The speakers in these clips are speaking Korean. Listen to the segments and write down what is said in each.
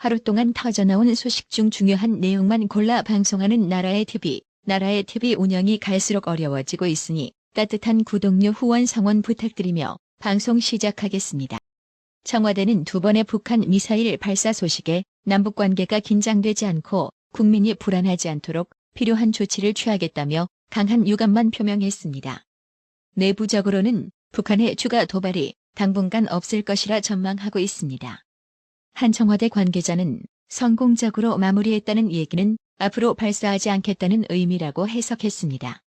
하루 동안 터져나온 소식 중 중요한 내용만 골라 방송하는 나라의 TV. 나라의 TV 운영이 갈수록 어려워지고 있으니 따뜻한 구독료 후원 성원 부탁드리며 방송 시작하겠습니다. 청와대는 두 번의 북한 미사일 발사 소식에 남북관계가 긴장되지 않고 국민이 불안하지 않도록 필요한 조치를 취하겠다며 강한 유감만 표명했습니다. 내부적으로는 북한의 추가 도발이 당분간 없을 것이라 전망하고 있습니다. 한 청와대 관계자는 성공적으로 마무리했다는 얘기는 앞으로 발사하지 않겠다는 의미라고 해석했습니다.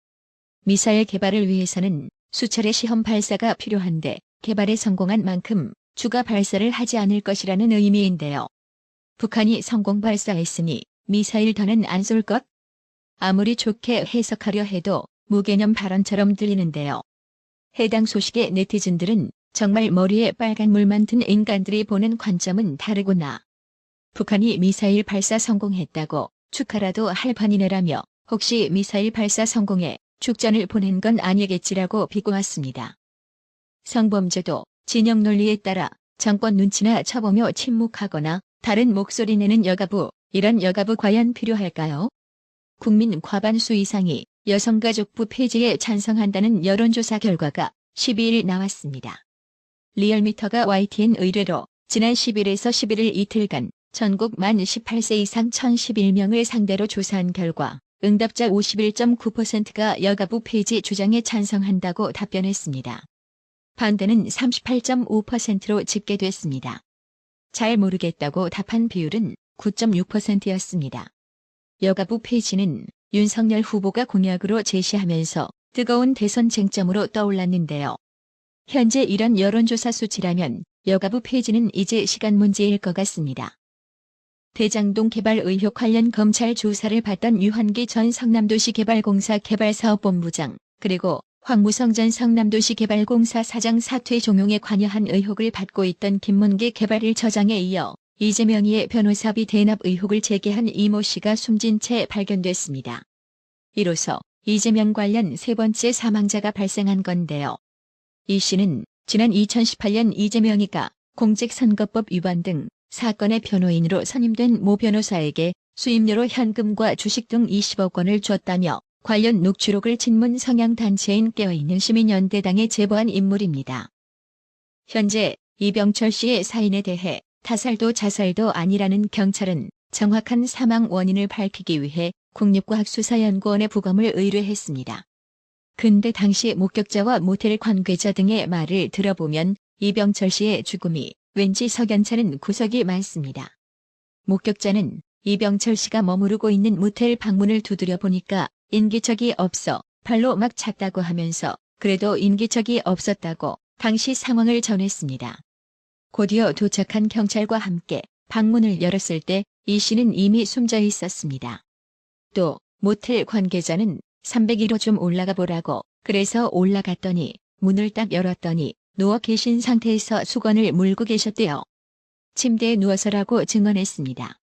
미사일 개발을 위해서는 수차례 시험 발사가 필요한데 개발에 성공한 만큼 추가 발사를 하지 않을 것이라는 의미인데요. 북한이 성공 발사했으니 미사일 더는 안 쏠 것? 아무리 좋게 해석하려 해도 무개념 발언처럼 들리는데요. 해당 소식에 네티즌들은 정말 머리에 빨간 물만 든 인간들이 보는 관점은 다르구나. 북한이 미사일 발사 성공했다고 축하라도 할 판이네라며 혹시 미사일 발사 성공에 축전을 보낸 건 아니겠지라고 비꼬았습니다. 성범죄도 진영 논리에 따라 정권 눈치나 쳐보며 침묵하거나 다른 목소리 내는 여가부, 이런 여가부 과연 필요할까요? 국민 과반수 이상이 여성가족부 폐지에 찬성한다는 여론조사 결과가 12일 나왔습니다. 리얼미터가 YTN 의뢰로 지난 10일에서 11일 이틀간 전국 만 18세 이상 1011명을 상대로 조사한 결과 응답자 51.9%가 여가부 폐지 주장에 찬성한다고 답변했습니다. 반대는 38.5%로 집계됐습니다. 잘 모르겠다고 답한 비율은 9.6%였습니다. 여가부 폐지는 윤석열 후보가 공약으로 제시하면서 뜨거운 대선 쟁점으로 떠올랐는데요. 현재 이런 여론조사 수치라면 여가부 폐지는 이제 시간 문제일 것 같습니다. 대장동 개발 의혹 관련 검찰 조사를 받던 유한기 전 성남도시개발공사 개발사업본부장 그리고 황무성 전 성남도시개발공사 사장 사퇴 종용에 관여한 의혹을 받고 있던 김문기 개발 1처장에 이어 이재명의 변호사비 대납 의혹을 제기한 이모 씨가 숨진 채 발견됐습니다. 이로써 이재명 관련 세 번째 사망자가 발생한 건데요. 이 씨는 지난 2018년 이재명이가 공직선거법 위반 등 사건의 변호인으로 선임된 모 변호사에게 수임료로 현금과 주식 등 20억 원을 줬다며 관련 녹취록을 친문 성향단체인 깨어있는 시민연대당에 제보한 인물입니다. 현재 이병철 씨의 사인에 대해 타살도 자살도 아니라는 경찰은 정확한 사망 원인을 밝히기 위해 국립과학수사연구원에 부검을 의뢰했습니다. 근데 당시 목격자와 모텔 관계자 등의 말을 들어보면 이병철 씨의 죽음이 왠지 석연찮은 구석이 많습니다. 목격자는 이병철 씨가 머무르고 있는 모텔 방문을 두드려 보니까 인기척이 없어 발로 막 찼다고 하면서 그래도 인기척이 없었다고 당시 상황을 전했습니다. 곧이어 도착한 경찰과 함께 방문을 열었을 때 이 씨는 이미 숨져 있었습니다. 또 모텔 관계자는 301호 좀 올라가 보라고 그래서 올라갔더니 문을 딱 열었더니 누워 계신 상태에서 수건을 물고 계셨대요. 침대에 누워서라고 증언했습니다.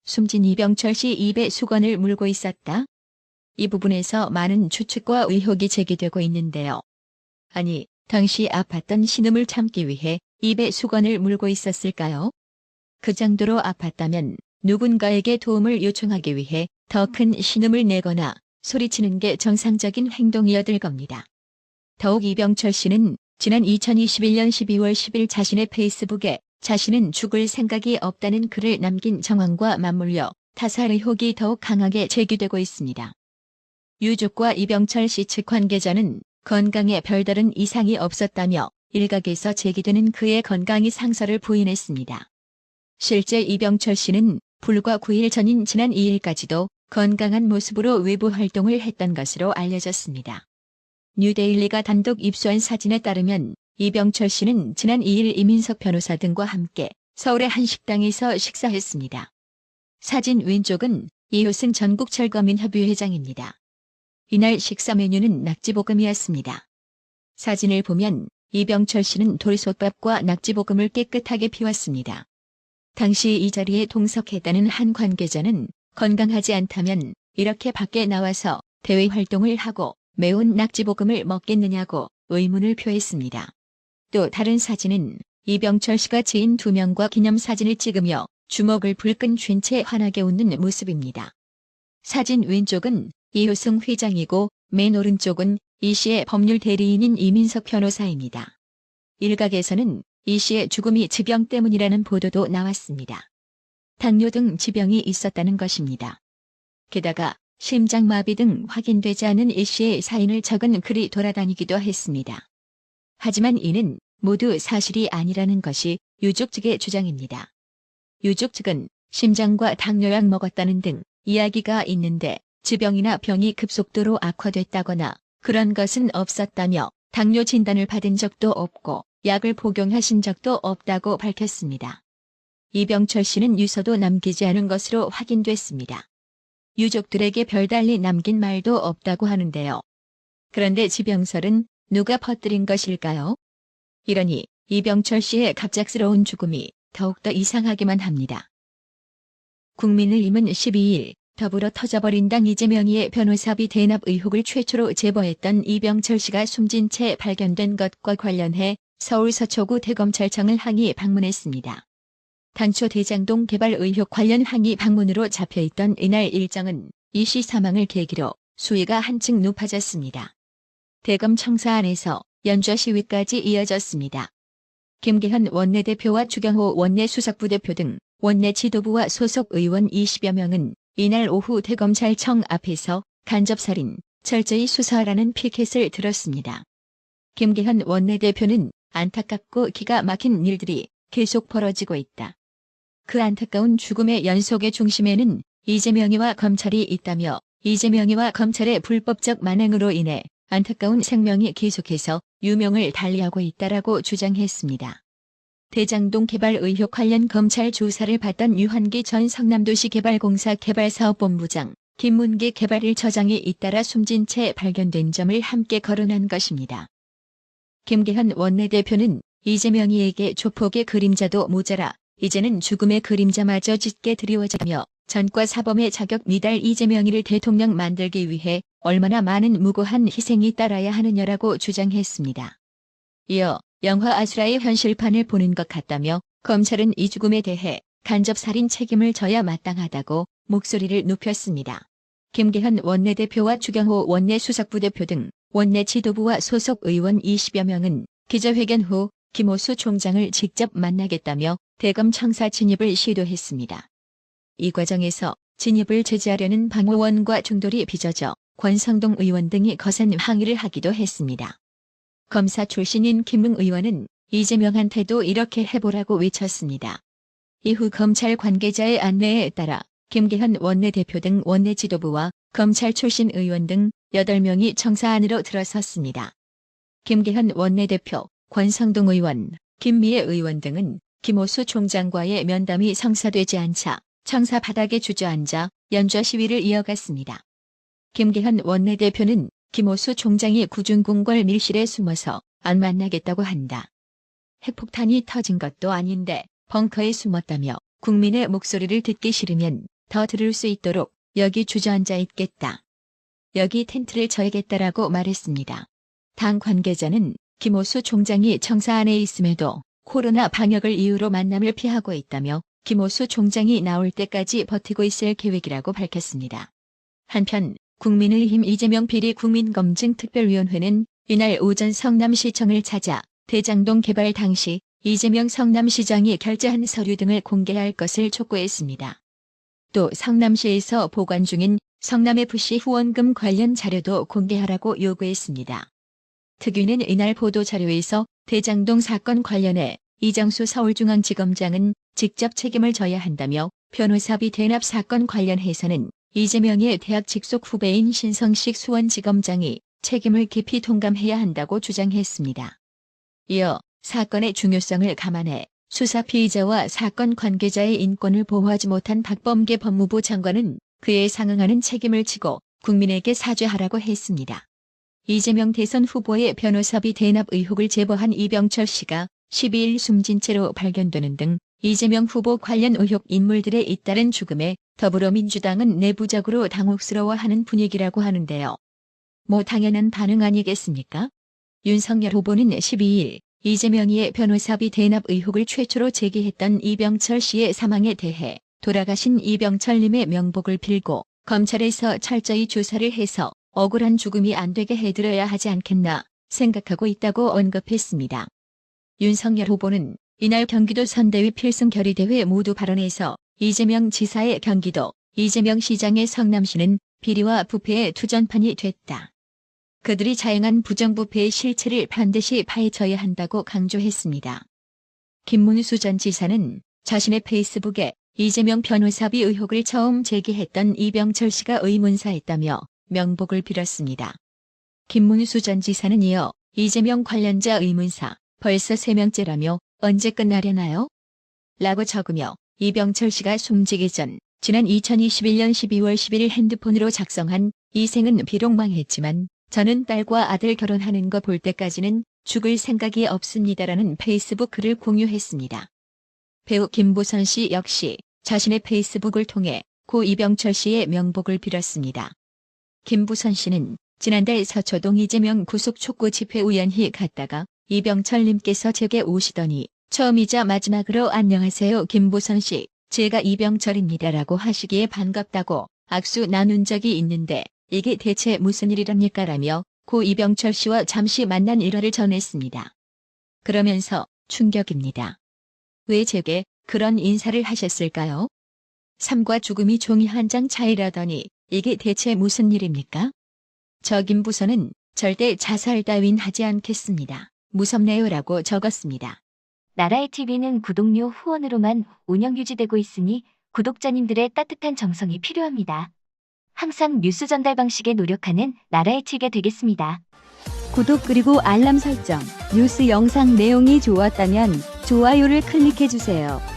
숨진 이병철 씨 입에 수건을 물고 있었다? 이 부분에서 많은 추측과 의혹이 제기되고 있는데요. 아니, 당시 아팠던 신음을 참기 위해 입에 수건을 물고 있었을까요? 그 정도로 아팠다면 누군가에게 도움을 요청하기 위해 더 큰 신음을 내거나 소리치는 게 정상적인 행동이었을 겁니다. 더욱 이병철 씨는 지난 2021년 12월 10일 자신의 페이스북에 자신은 죽을 생각이 없다는 글을 남긴 정황과 맞물려 타살 의혹이 더욱 강하게 제기되고 있습니다. 유족과 이병철 씨 측 관계자는 건강에 별다른 이상이 없었다며 일각에서 제기되는 그의 건강이 상설을 부인했습니다. 실제 이병철 씨는 불과 9일 전인 지난 2일까지도 건강한 모습으로 외부 활동을 했던 것으로 알려졌습니다. 뉴데일리가 단독 입수한 사진에 따르면 이병철 씨는 지난 2일 이민석 변호사 등과 함께 서울의 한 식당에서 식사했습니다. 사진 왼쪽은 이효승 전국철거민협의회장입니다. 이날 식사 메뉴는 낙지볶음이었습니다. 사진을 보면 이병철 씨는 돌솥밥과 낙지볶음을 깨끗하게 비웠습니다. 당시 이 자리에 동석했다는 한 관계자는 건강하지 않다면 이렇게 밖에 나와서 대외 활동을 하고 매운 낙지볶음을 먹겠느냐고 의문을 표했습니다. 또 다른 사진은 이병철 씨가 지인 2명과 기념사진을 찍으며 주먹을 불끈 쥔 채 환하게 웃는 모습입니다. 사진 왼쪽은 이효승 회장이고 맨 오른쪽은 이 씨의 법률 대리인인 이민석 변호사입니다. 일각에서는 이 씨의 죽음이 지병 때문이라는 보도도 나왔습니다. 당뇨 등 지병이 있었다는 것입니다. 게다가 심장마비 등 확인되지 않은 이 씨의 사인을 적은 글이 돌아다니기도 했습니다. 하지만 이는 모두 사실이 아니라는 것이 유족 측의 주장입니다. 유족 측은 심장과 당뇨약 먹었다는 등 이야기가 있는데 지병이나 병이 급속도로 악화됐다거나 그런 것은 없었다며 당뇨 진단을 받은 적도 없고 약을 복용하신 적도 없다고 밝혔습니다. 이병철 씨는 유서도 남기지 않은 것으로 확인됐습니다. 유족들에게 별달리 남긴 말도 없다고 하는데요. 그런데 지병설은 누가 퍼뜨린 것일까요? 이러니 이병철 씨의 갑작스러운 죽음이 더욱더 이상하기만 합니다. 국민의힘은 12일 더불어 터져버린 당 이재명이의 변호사비 대납 의혹을 최초로 제보했던 이병철 씨가 숨진 채 발견된 것과 관련해 서울 서초구 대검찰청을 항의 방문했습니다. 당초 대장동 개발 의혹 관련 항의 방문으로 잡혀있던 이날 일정은 이 씨 사망을 계기로 수위가 한층 높아졌습니다. 대검 청사 안에서 연좌 시위까지 이어졌습니다. 김계현 원내대표와 주경호 원내수석부대표 등 원내 지도부와 소속 의원 20여 명은 이날 오후 대검찰청 앞에서 간접살인, 철저히 수사하라는 피켓을 들었습니다. 김계현 원내대표는 안타깝고 기가 막힌 일들이 계속 벌어지고 있다. 그 안타까운 죽음의 연속의 중심에는 이재명이와 검찰이 있다며 이재명이와 검찰의 불법적 만행으로 인해 안타까운 생명이 계속해서 유명을 달리하고 있다라고 주장했습니다. 대장동 개발 의혹 관련 검찰 조사를 받던 유한기 전 성남도시개발공사 개발사업본부장, 김문기 개발 1처장이 잇따라 숨진 채 발견된 점을 함께 거론한 것입니다. 김계현 원내대표는 이재명이에게 조폭의 그림자도 모자라 이제는 죽음의 그림자마저 짙게 드리워지며 전과 사범의 자격 미달 이재명이를 대통령 만들기 위해 얼마나 많은 무고한 희생이 따라야 하느냐라고 주장했습니다. 이어 영화 아수라의 현실판을 보는 것 같다며 검찰은 이 죽음에 대해 간접살인 책임을 져야 마땅하다고 목소리를 높였습니다. 김계현 원내대표와 주경호 원내수석부대표 등 원내 지도부와 소속 의원 20여 명은 기자회견 후 김호수 총장을 직접 만나겠다며 대검 청사 진입을 시도했습니다. 이 과정에서 진입을 제지하려는 방 의원과 충돌이 빚어져 권성동 의원 등이 거센 항의를 하기도 했습니다. 검사 출신인 김웅 의원은 이재명한테도 이렇게 해보라고 외쳤습니다. 이후 검찰 관계자의 안내에 따라 김계현 원내대표 등 원내 지도부와 검찰 출신 의원 등 8명이 청사 안으로 들어섰습니다. 김계현 원내대표, 권성동 의원, 김미애 의원 등은 김호수 총장과의 면담이 성사되지 않자 청사 바닥에 주저앉아 연좌 시위를 이어갔습니다. 김계현 원내대표는 김호수 총장이 구중궁궐 밀실에 숨어서 안 만나겠다고 한다. 핵폭탄이 터진 것도 아닌데 벙커에 숨었다며 국민의 목소리를 듣기 싫으면 더 들을 수 있도록 여기 주저앉아 있겠다. 여기 텐트를 쳐야겠다라고 말했습니다. 당 관계자는 김호수 총장이 청사 안에 있음에도 코로나 방역을 이유로 만남을 피하고 있다며 김호수 총장이 나올 때까지 버티고 있을 계획이라고 밝혔습니다. 한편 국민의힘 이재명 비리 국민검증특별위원회는 이날 오전 성남시청을 찾아 대장동 개발 당시 이재명 성남시장이 결제한 서류 등을 공개할 것을 촉구했습니다. 또 성남시에서 보관 중인 성남FC 후원금 관련 자료도 공개하라고 요구했습니다. 특위는 이날 보도자료에서 대장동 사건 관련해 이정수 서울중앙지검장은 직접 책임을 져야 한다며 변호사비 대납 사건 관련해서는 이재명의 대학 직속 후배인 신성식 수원지검장이 책임을 깊이 통감해야 한다고 주장했습니다. 이어 사건의 중요성을 감안해 수사 피의자와 사건 관계자의 인권을 보호하지 못한 박범계 법무부 장관은 그에 상응하는 책임을 지고 국민에게 사죄하라고 했습니다. 이재명 대선 후보의 변호사비 대납 의혹을 제보한 이병철 씨가 12일 숨진 채로 발견되는 등 이재명 후보 관련 의혹 인물들의 잇따른 죽음에 더불어민주당은 내부적으로 당혹스러워하는 분위기라고 하는데요. 뭐 당연한 반응 아니겠습니까? 윤석열 후보는 12일 이재명이의 변호사비 대납 의혹을 최초로 제기했던 이병철 씨의 사망에 대해 돌아가신 이병철님의 명복을 빌고 검찰에서 철저히 조사를 해서 억울한 죽음이 안 되게 해드려야 하지 않겠나 생각하고 있다고 언급했습니다. 윤석열 후보는 이날 경기도 선대위 필승 결의대회 모두 발언에서 이재명 지사의 경기도, 이재명 시장의 성남시는 비리와 부패의 투전판이 됐다. 그들이 자행한 부정부패의 실체를 반드시 파헤쳐야 한다고 강조했습니다. 김문수 전 지사는 자신의 페이스북에 이재명 변호사비 의혹을 처음 제기했던 이병철 씨가 의문사했다며 명복을 빌었습니다. 김문수 전 지사는 이어 이재명 관련자 의문사 벌써 3명째라며 언제 끝나려나요? 라고 적으며 이병철 씨가 숨지기 전 지난 2021년 12월 11일 핸드폰으로 작성한 이 생은 비록 망했지만 저는 딸과 아들 결혼하는 거 볼 때까지는 죽을 생각이 없습니다라는 페이스북 글을 공유했습니다. 배우 김부선 씨 역시 자신의 페이스북을 통해 고 이병철 씨의 명복을 빌었습니다. 김부선 씨는 지난달 서초동 이재명 구속 촉구 집회 우연히 갔다가 이병철님께서 제게 오시더니 처음이자 마지막으로 안녕하세요 김부선 씨, 제가 이병철입니다라고 하시기에 반갑다고 악수 나눈 적이 있는데 이게 대체 무슨 일이랍니까 라며 고 이병철 씨와 잠시 만난 일화를 전했습니다. 그러면서 충격입니다. 왜 제게 그런 인사를 하셨을까요? 삶과 죽음이 종이 한 장 차이라더니 이게 대체 무슨 일입니까? 저 김부선은 절대 자살 따윈 하지 않겠습니다. 무섭네요라고 적었습니다. 나라의 TV는 구독료 후원으로만 운영 유지되고 있으니 구독자님들의 따뜻한 정성이 필요합니다. 항상 뉴스 전달 방식에 노력하는 나라의 TV가 되겠습니다. 구독 그리고 알람 설정, 뉴스 영상 내용이 좋았다면 좋아요를 클릭해주세요.